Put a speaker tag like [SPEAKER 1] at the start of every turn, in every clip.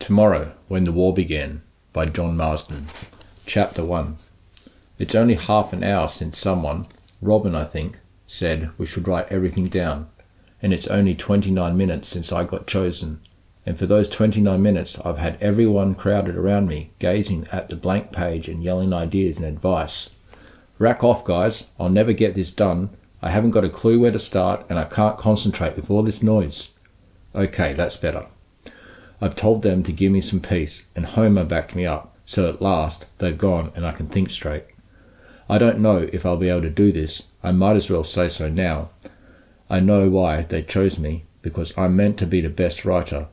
[SPEAKER 1] Tomorrow, When the War Began, by John Marsden. Chapter 1. It's only half an hour since someone, Robin I think, said we should write everything down, and it's only 29 minutes since I got chosen, and for those 29 minutes I've had everyone crowded around me, gazing at the blank page and yelling ideas and advice. Rack off, guys, I'll never get this done. I haven't got a clue where to start, and I can't concentrate with all this noise. Okay, that's better. I've told them to give me some peace, and Homer backed me up, so at last they've gone and I can think straight. I don't know if I'll be able to do this. I might as well say so now. I know why they chose me, because I'm meant to be the best writer,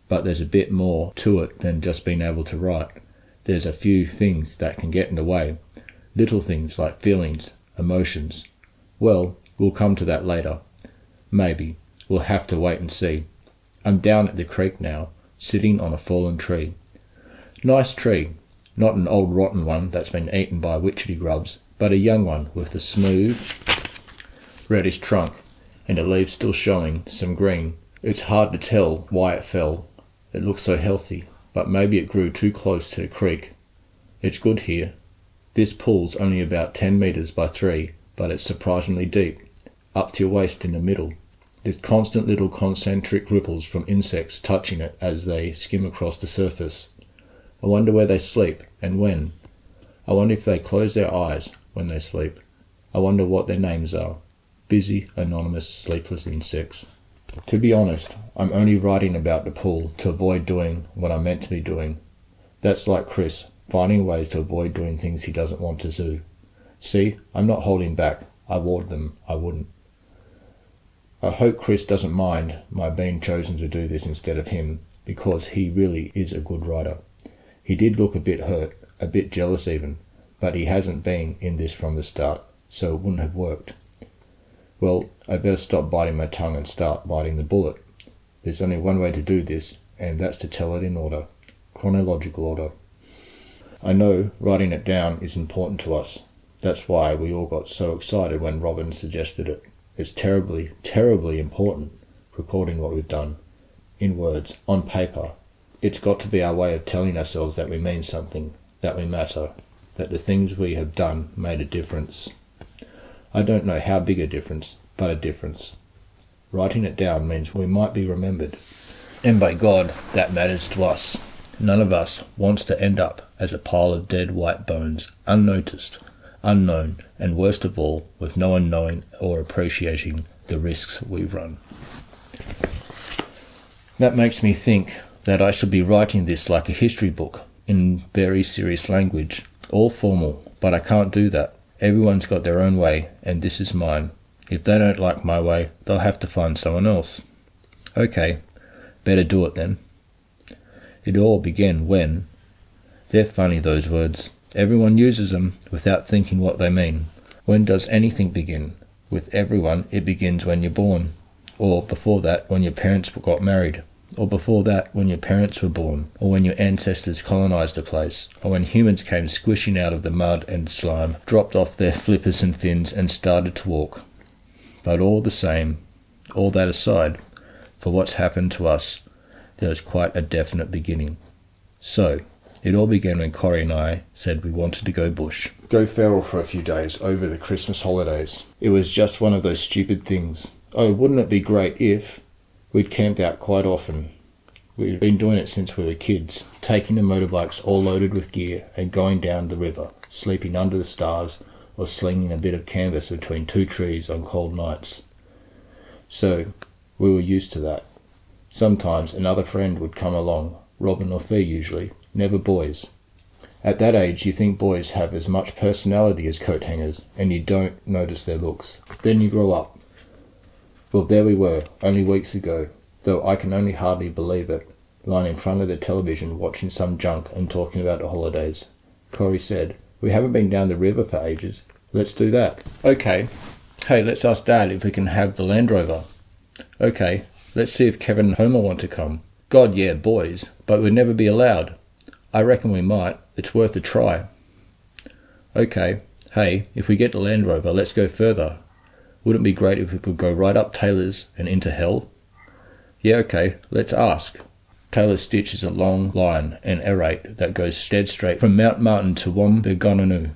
[SPEAKER 1] but there's a bit more to it than just being able to write. There's a few things that can get in the way, little things like feelings, emotions. Well, we'll come to that later. Maybe. We'll have to wait and see. I'm down at the creek now, sitting on a fallen tree. Nice tree, not an old rotten one that's been eaten by witchetty grubs, but a young one with a smooth, reddish trunk, and the leaves still showing some green. It's hard to tell why it fell. It looks so healthy, but maybe it grew too close to the creek. It's good here. This pool's only about 10 metres by 3, but it's surprisingly deep, up to your waist in the middle. There's constant little concentric ripples from insects touching it as they skim across the surface. I wonder where they sleep, and when. I wonder if they close their eyes when they sleep. I wonder what their names are. Busy, anonymous, sleepless insects. To be honest, I'm only writing about the pool to avoid doing what I'm meant to be doing. That's like Chris, finding ways to avoid doing things he doesn't want to do. See, I'm not holding back. I warned them I wouldn't. I hope Chris doesn't mind my being chosen to do this instead of him, because he really is a good writer. He did look a bit hurt, a bit jealous even, but he hasn't been in this from the start, so it wouldn't have worked. Well, I better stop biting my tongue and start biting the bullet. There's only one way to do this, and that's to tell it in order, chronological order. I know writing it down is important to us. That's why we all got so excited when Robin suggested it. It's terribly, terribly important, recording what we've done, in words, on paper. It's got to be our way of telling ourselves that we mean something, that we matter, that the things we have done made a difference. I don't know how big a difference, but a difference. Writing it down means we might be remembered. And by God, that matters to us. None of us wants to end up as a pile of dead white bones, unnoticed, unknown, and worst of all, with no one knowing or appreciating the risks we run. That makes me think that I should be writing this like a history book, in very serious language, all formal, but I can't do that. Everyone's got their own way, and this is mine. If they don't like my way, they'll have to find someone else. Okay, better do it then. It all began when... They're funny, those words. Everyone uses them without thinking what they mean. When does anything begin? With everyone, it begins when you're born. Or before that, when your parents got married. Or before that, when your parents were born. Or when your ancestors colonized a place. Or when humans came squishing out of the mud and slime, dropped off their flippers and fins and started to walk. But all the same, all that aside, for what's happened to us, there was quite a definite beginning. So, it all began when Corrie and I said we wanted to go bush. Go feral for a few days over the Christmas holidays. It was just one of those stupid things. Oh, wouldn't it be great if... We'd camped out quite often. We'd been doing it since we were kids, taking the motorbikes all loaded with gear and going down the river, sleeping under the stars or slinging a bit of canvas between two trees on cold nights. So, we were used to that. Sometimes another friend would come along, Robin or Fee usually, never boys. At that age you think boys have as much personality as coat hangers, and you don't notice their looks. Then you grow up. Well, there we were, only weeks ago, though I can only hardly believe it, lying in front of the television watching some junk and talking about the holidays. Corrie said, "We haven't been down the river for ages. Let's do that." Okay. Hey, let's ask Dad if we can have the Land Rover. Okay. Let's see if Kevin and Homer want to come. God, yeah, boys, but we'd never be allowed. I reckon we might. It's worth a try. Okay. Hey, if we get the Land Rover, let's go further. Wouldn't it be great if we could go right up Taylor's and into hell? Yeah, okay, let's ask. Taylor's Stitch is a long line and aerate that goes dead straight from Mount Martin to Wombegononu.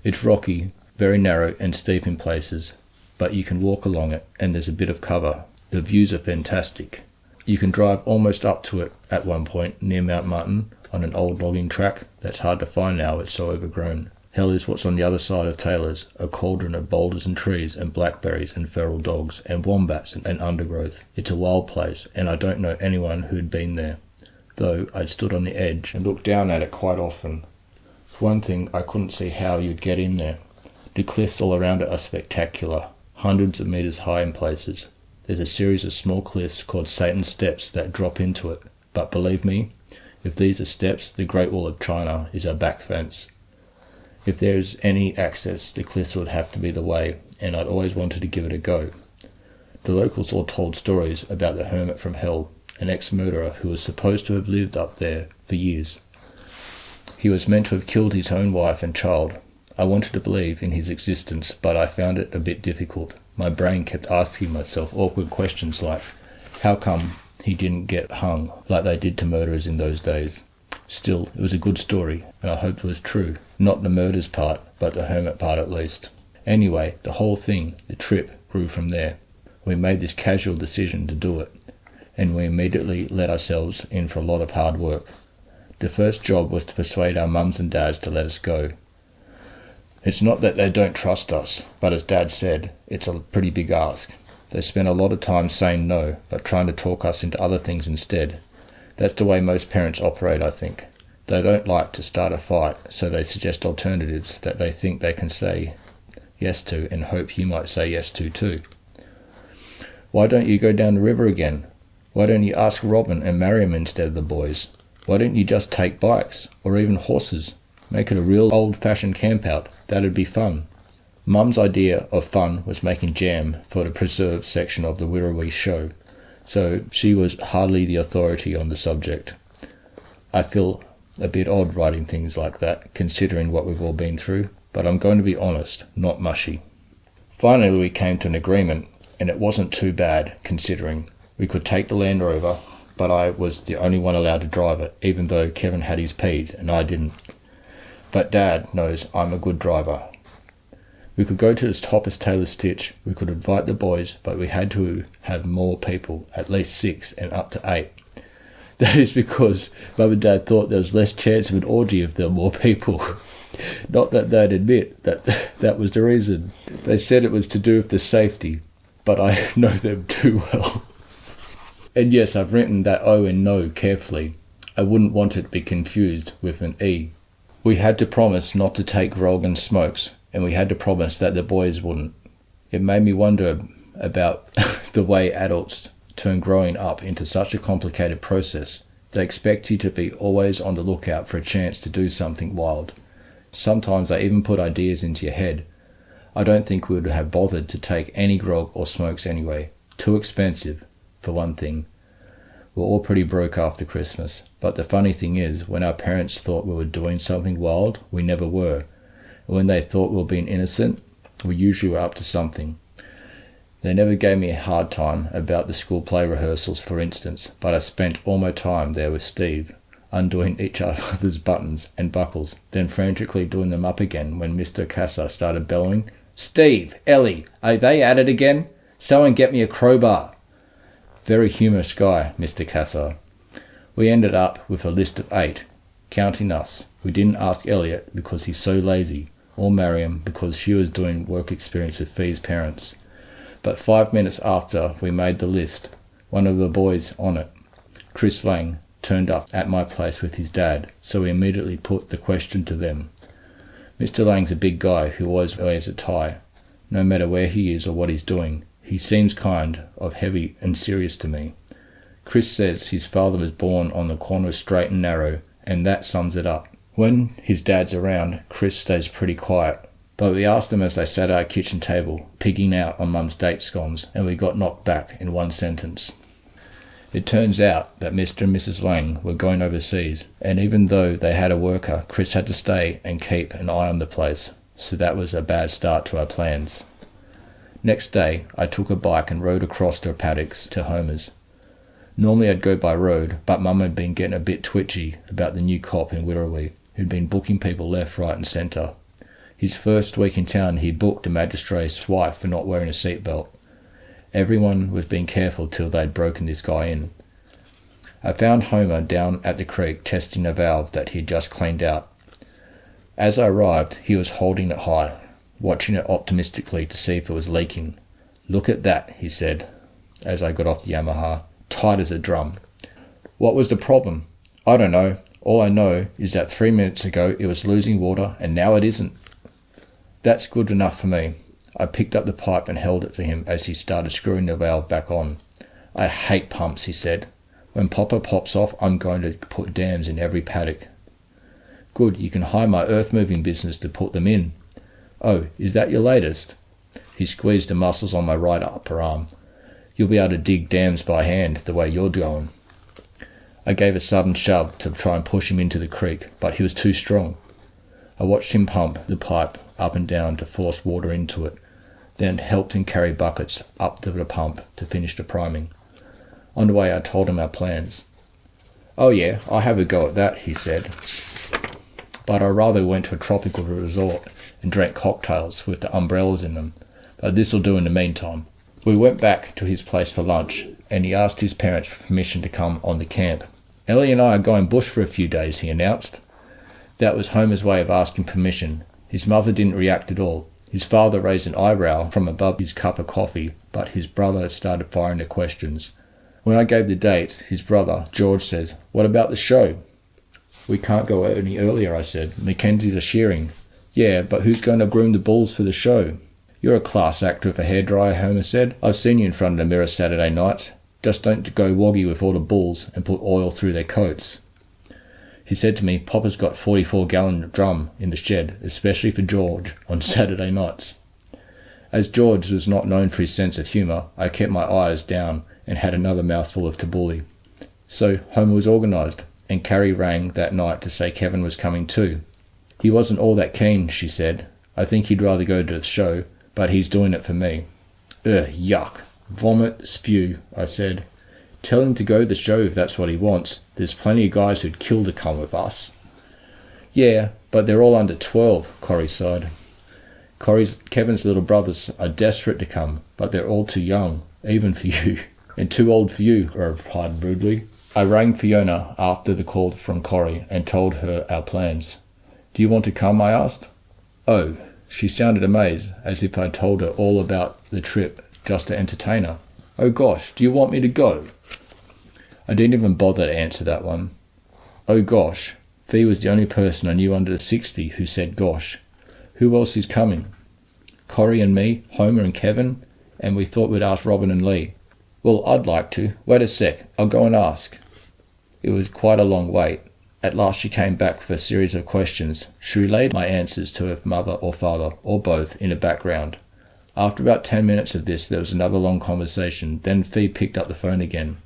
[SPEAKER 1] It's rocky, very narrow and steep in places, but you can walk along it and there's a bit of cover. The views are fantastic. You can drive almost up to it at one point near Mount Martin on an old logging track that's hard to find now, it's so overgrown. Hell is what's on the other side of Taylor's, a cauldron of boulders and trees and blackberries and feral dogs and wombats and undergrowth. It's a wild place and I don't know anyone who'd been there, though I'd stood on the edge and looked down at it quite often. For one thing, I couldn't see how you'd get in there. The cliffs all around it are spectacular, hundreds of metres high in places. There's a series of small cliffs called Satan's Steps that drop into it, but believe me, if these are steps, the Great Wall of China is our back fence. If there's any access, the cliffs would have to be the way, and I'd always wanted to give it a go. The locals all told stories about the hermit from hell, an ex-murderer who was supposed to have lived up there for years. He was meant to have killed his own wife and child. I wanted to believe in his existence, but I found it a bit difficult. My brain kept asking myself awkward questions like, how come he didn't get hung like they did to murderers in those days? Still, it was a good story, and I hoped it was true. Not the murders part, but the hermit part at least. Anyway, the whole thing, the trip, grew from there. We made this casual decision to do it, and we immediately let ourselves in for a lot of hard work. The first job was to persuade our mums and dads to let us go. It's not that they don't trust us, but as Dad said, it's a pretty big ask. They spend a lot of time saying no, but trying to talk us into other things instead. That's the way most parents operate, I think. They don't like to start a fight, so they suggest alternatives that they think they can say yes to and hope you might say yes to too. Why don't you go down the river again? Why don't you ask Robin and marry him instead of the boys? Why don't you just take bikes, or even horses? Make it a real old-fashioned camp-out. That'd be fun. Mum's idea of fun was making jam for the preserve section of the Wirrawee show, so she was hardly the authority on the subject. I feel a bit odd writing things like that, considering what we've all been through, but I'm going to be honest, not mushy. Finally we came to an agreement, and it wasn't too bad, considering. We could take the Land Rover, but I was the only one allowed to drive it, even though Kevin had his P's and I didn't. But Dad knows I'm a good driver. We could go to the top of Taylor's Stitch, we could invite the boys, but we had to have more people, at least 6 and up to 8. That is because Mum and Dad thought there was less chance of an orgy if there were more people. Not that they'd admit that that was the reason. They said it was to do with the safety, but I know them too well. And yes, I've written that O in no carefully. I wouldn't want it to be confused with an E. We had to promise not to take grog and smokes, and we had to promise that the boys wouldn't. It made me wonder about the way adults turn growing up into such a complicated process. They expect you to be always on the lookout for a chance to do something wild. Sometimes they even put ideas into your head. I don't think we would have bothered to take any grog or smokes anyway. Too expensive, for one thing. We're all pretty broke after Christmas, but the funny thing is, when our parents thought we were doing something wild, we never were. And when they thought we were being innocent, we usually were up to something. They never gave me a hard time about the school play rehearsals, for instance, but I spent all my time there with Steve, undoing each other's buttons and buckles, then frantically doing them up again when Mr. Casa started bellowing, "Steve, Ellie, are they at it again? Someone get me a crowbar." Very humorous guy, Mr. Casa. We ended up with a list of 8, counting us. We didn't ask Elliot because he's so lazy, or Mariam because she was doing work experience with Fee's parents. But 5 minutes after we made the list, one of the boys on it, Chris Lang, turned up at my place with his dad, so we immediately put the question to them. Mr. Lang's a big guy who always wears a tie, no matter where he is or what he's doing. He seems kind of heavy and serious to me. Chris says his father was born on the corner of Straight and Narrow, and that sums it up. When his dad's around, Chris stays pretty quiet. But we asked them as they sat at our kitchen table, pigging out on Mum's date scones, and we got knocked back in one sentence. It turns out that Mr. and Mrs. Lang were going overseas, and even though they had a worker, Chris had to stay and keep an eye on the place, so that was a bad start to our plans. Next day, I took a bike and rode across the paddocks to Homer's. Normally I'd go by road, but Mum had been getting a bit twitchy about the new cop in Wirrawee, who'd been booking people left, right and centre. His first week in town, he booked a magistrate's wife for not wearing a seatbelt. Everyone was being careful till they'd broken this guy in. I found Homer down at the creek testing a valve that he'd just cleaned out. As I arrived, he was holding it high, watching it optimistically to see if it was leaking. "Look at that," he said, as I got off the Yamaha, tight as a drum. "What was the problem?" "I don't know. All I know is that 3 minutes ago it was losing water and now it isn't." "That's good enough for me." I picked up the pipe and held it for him as he started screwing the valve back on. "I hate pumps," he said. "When Popper pops off, I'm going to put dams in every paddock." "Good, you can hire my earth-moving business to put them in." "Oh, is that your latest?" He squeezed the muscles on my right upper arm. "You'll be able to dig dams by hand the way you're going." I gave a sudden shove to try and push him into the creek, but he was too strong. I watched him pump the pipe up and down to force water into it, then helped him carry buckets up to the pump to finish the priming. On the way I told him our plans. "Oh yeah, I'll have a go at that," he said. "But I rather went to a tropical resort and drank cocktails with the umbrellas in them, but this'll do in the meantime." We went back to his place for lunch, and he asked his parents for permission to come on the camp. "Ellie and I are going bush for a few days," he announced. That was Homer's way of asking permission. His mother didn't react at all. His father raised an eyebrow from above his cup of coffee, but his brother started firing the questions. When I gave the dates, his brother, George, says, "What about the show?" "We can't go any earlier," I said. "Mackenzie's are shearing." "Yeah, but who's going to groom the bulls for the show?" "You're a class actor with a hairdryer," Homer said. "I've seen you in front of the mirror Saturday nights. Just don't go woggy with all the bulls and put oil through their coats." He said to me, "Popper's got 44-gallon drum in the shed, especially for George, on Saturday nights." As George was not known for his sense of humour, I kept my eyes down and had another mouthful of tabbouleh. So Homer was organised, and Carrie rang that night to say Kevin was coming too. "He wasn't all that keen," she said. "I think he'd rather go to the show, but he's doing it for me." "Ugh, yuck. Vomit, spew," I said. "Tell him to go to the show if that's what he wants. There's plenty of guys who'd kill to come with us." "Yeah, but they're all under 12, Corrie sighed. Kevin's little brothers are desperate to come, but they're all too young, even for you. "And too old for you," I replied rudely. I rang Fiona after the call from Corrie and told her our plans. "Do you want to come?" I asked. "Oh." She sounded amazed, as if I'd told her all about the trip just to entertain her. "Oh gosh, do you want me to go?" I didn't even bother to answer that one. Oh gosh. Fee was the only person I knew under 60 who said gosh. Who else is coming? Corrie and me, Homer and Kevin, and we thought we'd ask Robin and Lee. "Well, I'd like to. Wait a sec, I'll go and ask." It was quite a long wait. At last she came back with a series of questions. She relayed my answers to her mother or father, or both, in the background. After about 10 minutes of this, there was another long conversation. Then Fee picked up the phone again.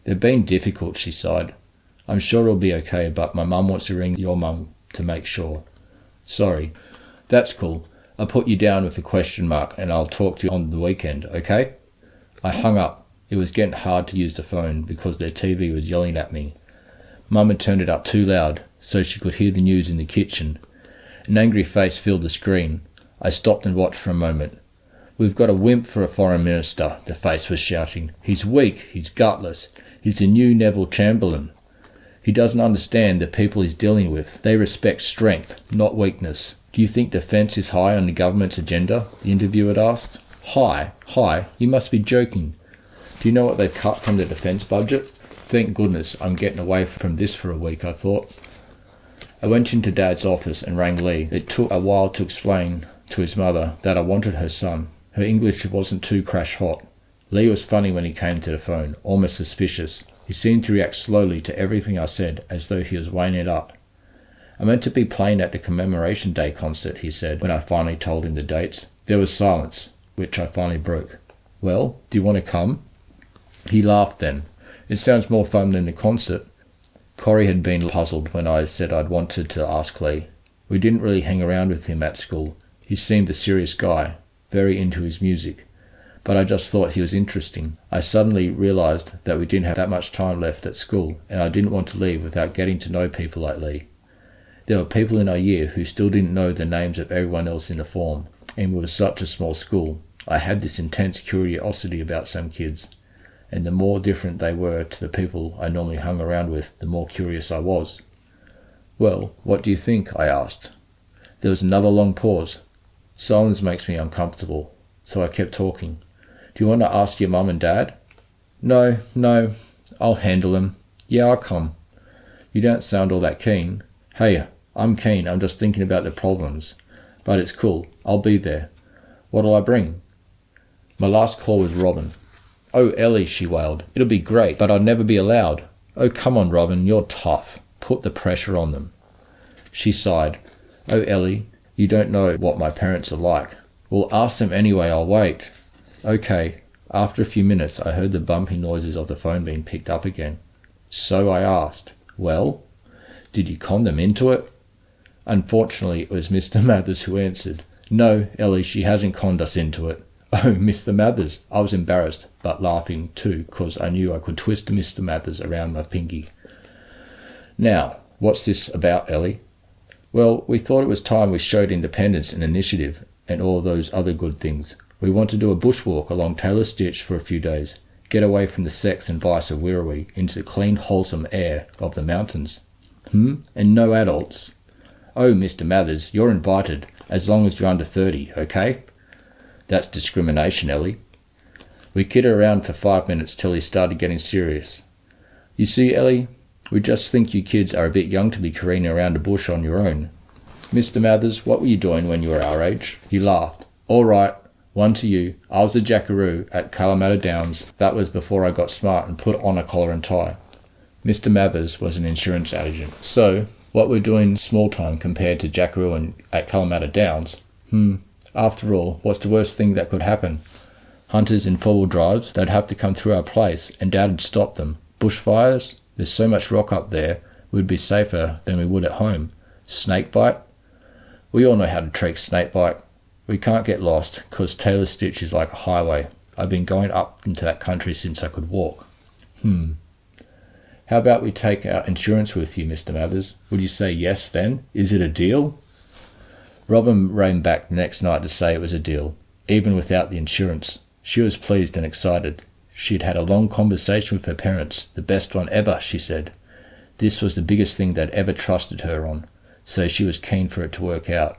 [SPEAKER 1] "They've been difficult," she sighed. "I'm sure it'll be okay, but my mum wants to ring your mum to make sure." "Sorry." "That's cool. I'll put you down with a question mark, and I'll talk to you on the weekend, okay?" I hung up. It was getting hard to use the phone because their TV was yelling at me. Mum had turned it up too loud, so she could hear the news in the kitchen. An angry face filled the screen. I stopped and watched for a moment. "We've got a wimp for a foreign minister," the face was shouting. "He's weak, he's gutless. He's the new Neville Chamberlain. He doesn't understand the people he's dealing with. They respect strength, not weakness. Do you think defence is high on the government's agenda?" the interviewer asked. High? You must be joking. Do you know what they've cut from the defence budget? Thank goodness I'm getting away from this for a week, I thought. I went into Dad's office and rang Lee. It took a while to explain to his mother that I wanted her son. Her English wasn't too crash hot. Lee was funny when he came to the phone, almost suspicious. He seemed to react slowly to everything I said, as though he was weighing it up. "I'm meant to be playing at the Commemoration Day concert," he said, when I finally told him the dates. There was silence, which I finally broke. "Well, do you want to come?" He laughed then. "It sounds more fun than the concert." Corrie had been puzzled when I said I'd wanted to ask Lee. We didn't really hang around with him at school. He seemed a serious guy, very into his music. but I just thought he was interesting. I suddenly realised that we didn't have that much time left at school, and I didn't want to leave without getting to know people like Lee. There were people in our year who still didn't know the names of everyone else in the form, and we were such a small school. I had this intense curiosity about some kids, and the more different they were to the people I normally hung around with, the more curious I was. "Well, what do you think?" I asked. There was another long pause. Silence makes me uncomfortable, so I kept talking. "Do you want to ask your mum and dad?" No, I'll handle them. Yeah, I'll come." "You don't sound all that keen." "Hey, I'm keen, I'm just thinking about the problems. But it's cool, I'll be there. What'll I bring?" My last call was Robin. "Oh, Ellie," she wailed, "it'll be great, but I'll never be allowed." "Oh, come on, Robin, you're tough. Put the pressure on them." She sighed. "Oh, Ellie, you don't know what my parents are like." "Well, ask them anyway, I'll wait." "Okay." After a few minutes, I heard the bumping noises of the phone being picked up again. So I asked, "Well, did you con them into it?" Unfortunately, it was Mr. Mathers who answered. "No, Ellie, she hasn't conned us into it." "Oh, Mr. Mathers." I was embarrassed, but laughing too, because I knew I could twist Mr. Mathers around my pinky. "Now, what's this about, Ellie?" "Well, we thought it was time we showed independence and initiative and all those other good things. We want to do a bushwalk along Taylor's Ditch for a few days, get away from the sex and vice of Wirrawee into the clean, wholesome air of the mountains." "And no adults?" "Oh, Mr. Mathers, you're invited, as long as you're under 30, okay?" "That's discrimination, Ellie." We kidded around for 5 minutes till he started getting serious. "You see, Ellie, we just think you kids are a bit young to be careening around the bush on your own." "Mr. Mathers, what were you doing when you were our age?" He laughed. "All right, one to you. I was a jackaroo at Kalamata Downs. That was before I got smart and put on a collar and tie." Mr. Mathers was an insurance agent. "So, what we're doing small time compared to jackarooing at Kalamata Downs. After all, what's the worst thing that could happen? Hunters in four-wheel drives, they'd have to come through our place, and Dad'd stop them. Bushfires? There's so much rock up there, we'd be safer than we would at home. Snakebite? We all know how to treat snakebite. We can't get lost, 'cause Taylor's Ditch is like a highway. I've been going up into that country since I could walk." "How about we take our insurance with you, Mr. Mathers? Would you say yes, then? Is it a deal?" Robin rang back the next night to say it was a deal, even without the insurance. She was pleased and excited. She'd had a long conversation with her parents, the best one ever, she said. This was the biggest thing they'd ever trusted her on, so she was keen for it to work out.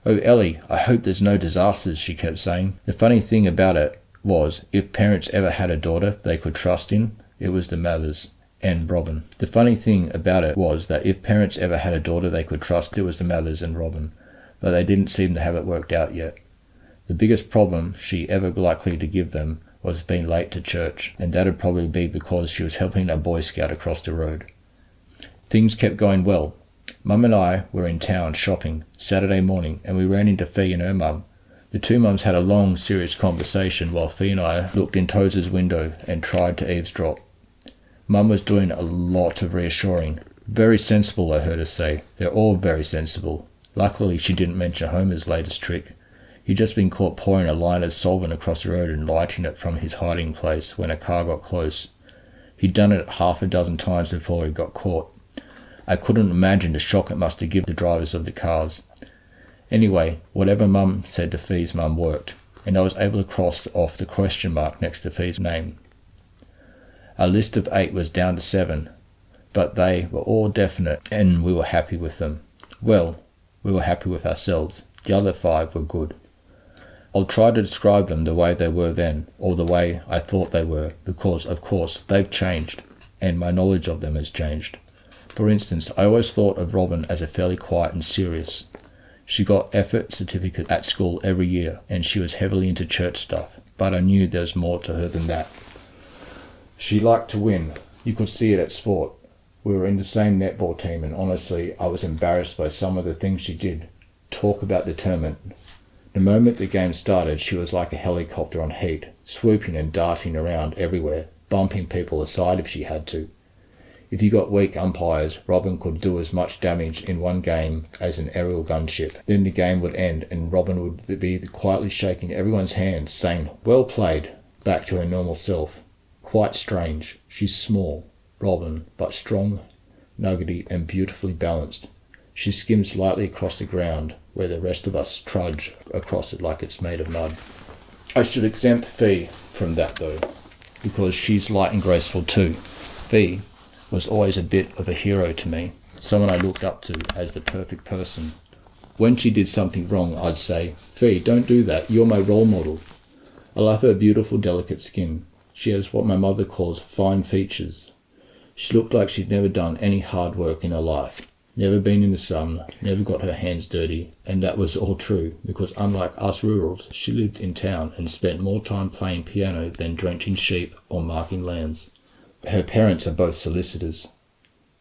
[SPEAKER 1] "Oh, Ellie, I hope there's no disasters," she kept saying. The funny thing about it was, if parents ever had a daughter they could trust in, it was the Mathers and Robin. The funny thing about it was that if parents ever had a daughter they could trust, it was the Mathers and Robin, but they didn't seem to have it worked out yet. The biggest problem she ever likely to give them was being late to church, and that'd probably be because she was helping a Boy Scout across the road. Things kept going well. Mum and I were in town shopping Saturday morning, and we ran into Fee and her mum. The two mums had a long, serious conversation while Fee and I looked in Tozer's window and tried to eavesdrop. Mum was doing a lot of reassuring. "Very sensible," I heard her say. "They're all very sensible." Luckily she didn't mention Homer's latest trick. He'd just been caught pouring a line of solvent across the road and lighting it from his hiding place when a car got close. He'd done it half a dozen times before he got caught. I couldn't imagine the shock it must have given the drivers of the cars. Anyway, whatever Mum said to Fee's mum worked, and I was able to cross off the question mark next to Fee's name. Our list of 8 was down to 7, but they were all definite, and we were happy with them. Well, we were happy with ourselves. The other 5 were good. I'll try to describe them the way they were then, or the way I thought they were, because, of course, they've changed, and my knowledge of them has changed. For instance, I always thought of Robin as a fairly quiet and serious. She got effort certificate at school every year, and she was heavily into church stuff, but I knew there was more to her than that. She liked to win. You could see it at sport. We were in the same netball team, and honestly, I was embarrassed by some of the things she did. Talk about determined. The moment the game started, she was like a helicopter on heat, swooping and darting around everywhere, bumping people aside if she had to. If you got weak umpires, Robin could do as much damage in one game as an aerial gunship. Then the game would end and Robin would be quietly shaking everyone's hands, saying, "Well played," back to her normal self. Quite strange. She's small, Robin, but strong, nuggety, and beautifully balanced. She skims lightly across the ground, where the rest of us trudge across it like it's made of mud. I should exempt Fee from that, though, because she's light and graceful too. Fee was always a bit of a hero to me, someone I looked up to as the perfect person. When she did something wrong, I'd say, "Fee, don't do that, you're my role model." I love her beautiful, delicate skin. She has what my mother calls fine features. She looked like she'd never done any hard work in her life, never been in the sun, never got her hands dirty, and that was all true, because unlike us rurals, she lived in town and spent more time playing piano than drenching sheep or marking lands. Her parents are both solicitors.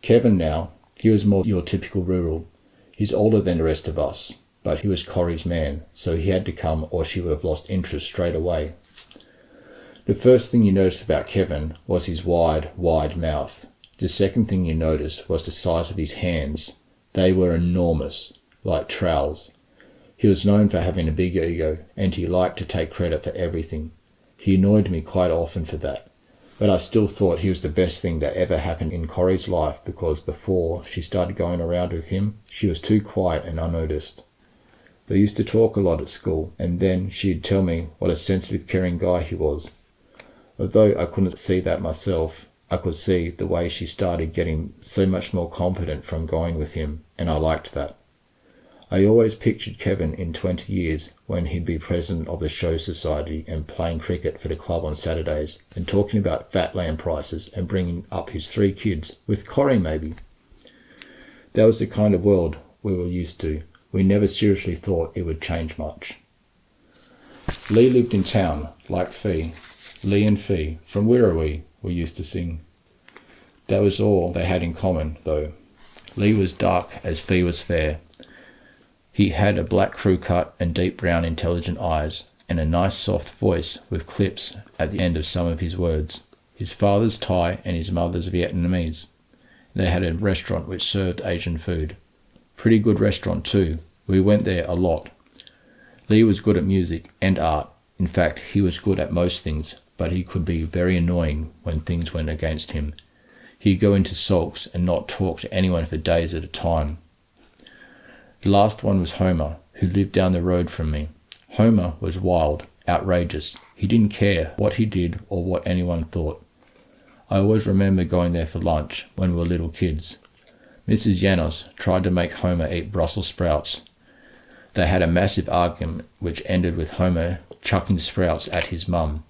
[SPEAKER 1] Kevin now, he was more your typical rural. He's older than the rest of us, but he was Corrie's man, so he had to come or she would have lost interest straight away. The first thing you noticed about Kevin was his wide mouth. The second thing you noticed was the size of his hands. They were enormous, like trowels. He was known for having a big ego, and he liked to take credit for everything. He annoyed me quite often for that. But I still thought he was the best thing that ever happened in Corrie's life, because before she started going around with him, she was too quiet and unnoticed. They used to talk a lot at school, and then she'd tell me what a sensitive, caring guy he was. Although I couldn't see that myself, I could see the way she started getting so much more confident from going with him, and I liked that. I always pictured Kevin in 20 years when he'd be president of the Show Society and playing cricket for the club on Saturdays and talking about fat land prices and bringing up his 3 kids, with Corrie maybe. That was the kind of world we were used to. We never seriously thought it would change much. Lee lived in town, like Fee. Lee and Fee, from Wirrawee, we used to sing. That was all they had in common, though. Lee was dark as Fee was fair. He had a black crew cut and deep brown intelligent eyes, and a nice soft voice with clips at the end of some of his words. His father's Thai and his mother's Vietnamese. They had a restaurant which served Asian food. Pretty good restaurant too. We went there a lot. Lee was good at music and art. In fact, he was good at most things, but he could be very annoying when things went against him. He'd go into sulks and not talk to anyone for days at a time. The last one was Homer, who lived down the road from me. Homer was wild, outrageous. He didn't care what he did or what anyone thought. I always remember going there for lunch when we were little kids. Mrs. Janos tried to make Homer eat Brussels sprouts. They had a massive argument which ended with Homer chucking sprouts at his mum.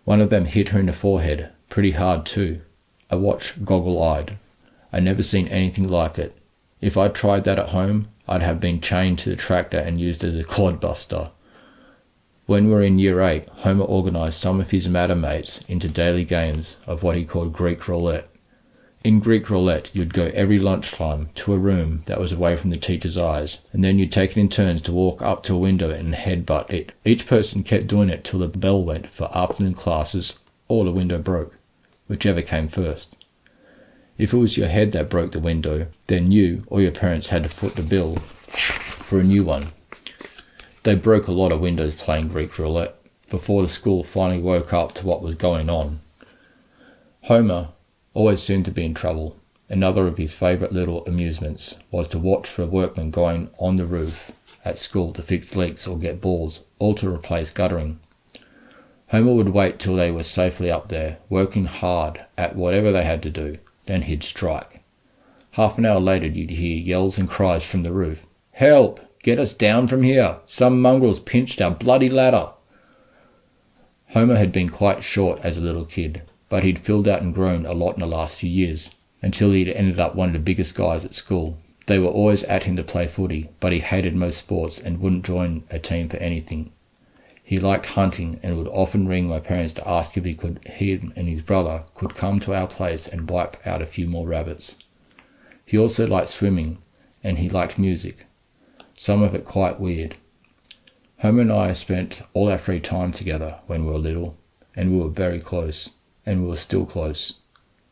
[SPEAKER 1] One of them hit her in the forehead, pretty hard too. I watched goggle-eyed. I never seen anything like it. If I'd tried that at home, I'd have been chained to the tractor and used as a clodbuster. When we were in Year 8, Homer organised some of his matter mates into daily games of what he called Greek roulette. In Greek roulette, you'd go every lunchtime to a room that was away from the teacher's eyes, and then you'd take it in turns to walk up to a window and headbutt it. Each person kept doing it till the bell went for afternoon classes or the window broke, whichever came first. If it was your head that broke the window, then you or your parents had to foot the bill for a new one. They broke a lot of windows playing Greek roulette before the school finally woke up to what was going on. Homer always seemed to be in trouble. Another of his favourite little amusements was to watch for a workman going on the roof at school to fix leaks or get balls, or to replace guttering. Homer would wait till they were safely up there, working hard at whatever they had to do. Then he'd strike. Half an hour later you'd hear yells and cries from the roof. "Help! Get us down from here! Some mongrel's pinched our bloody ladder!" Homer had been quite short as a little kid, but he'd filled out and grown a lot in the last few years, until he'd ended up one of the biggest guys at school. They were always at him to play footy, but he hated most sports and wouldn't join a team for anything. He liked hunting and would often ring my parents to ask if he and his brother could come to our place and wipe out a few more rabbits. He also liked swimming, and he liked music, some of it quite weird. Homer and I spent all our free time together when we were little, and we were very close, and we were still close.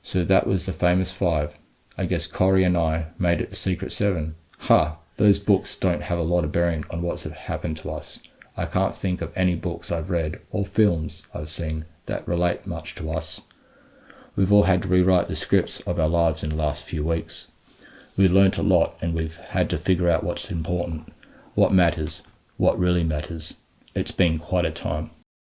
[SPEAKER 1] So that was the famous 5. I guess Corey and I made it the secret 7. Ha! Those books don't have a lot of bearing on what's happened to us. I can't think of any books I've read or films I've seen that relate much to us. We've all had to rewrite the scripts of our lives in the last few weeks. We've learnt a lot and we've had to figure out what's important, what matters, what really matters. It's been quite a time.